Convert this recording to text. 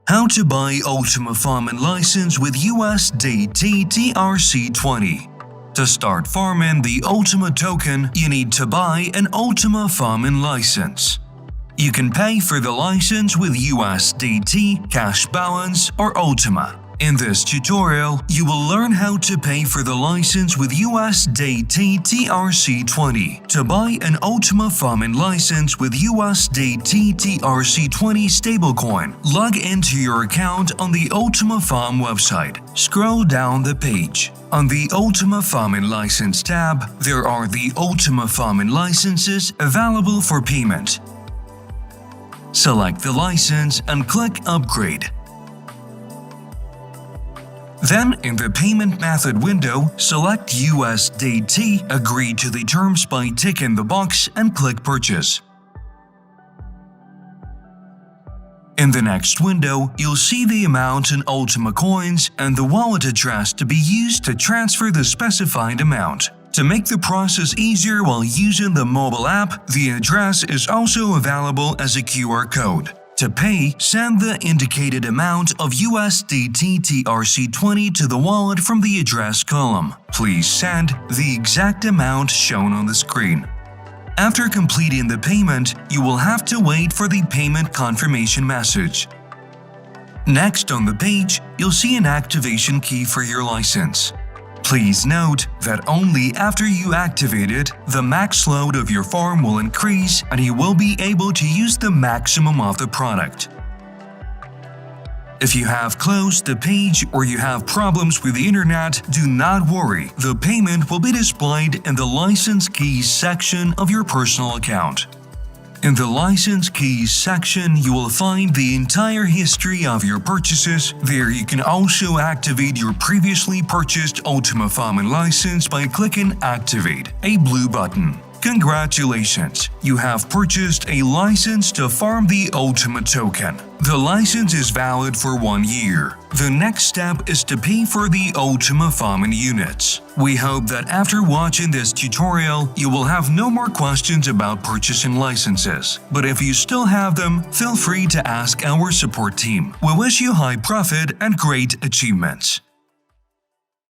How to buy Ultima farming license with USDT TRC-20. To start farming the Ultima token, you need to buy an Ultima farming license. You can pay for the license with USDT, cash balance, or Ultima. In this tutorial, you will learn how to pay for the license with USDT TRC-20. To buy an Ultima farming license with USDT TRC-20 stablecoin, log into your account on the Ultima Farm website. Scroll down the page. On the Ultima Farming License tab, there are the Ultima Farming licenses available for payment. Select the license and click Upgrade. Then, in the Payment Method window, select USDT, agree to the terms by ticking the box and click Purchase. In the next window, you'll see the amount in Ultima coins and the wallet address to be used to transfer the specified amount. To make the process easier while using the mobile app, the address is also available as a QR code. To pay, send the indicated amount of USDT TRC-20 to the wallet from the address column. Please send the exact amount shown on the screen. After completing the payment, you will have to wait for the payment confirmation message. Next on the page, you'll see an activation key for your license. Please note that only after you activate it, the max load of your farm will increase and you will be able to use the maximum of the product. If you have closed the page or you have problems with the internet, do not worry, the payment will be displayed in the License Keys section of your personal account. In the License Keys section, you will find the entire history of your purchases. There you can also activate your previously purchased Ultima farming license by clicking Activate, a blue button. Congratulations! You have purchased a license to farm the Ultima token. The license is valid for 1 year. The next step is to pay for the Ultima farming units. We hope that after watching this tutorial, you will have no more questions about purchasing licenses. But if you still have them, feel free to ask our support team. We wish you high profit and great achievements.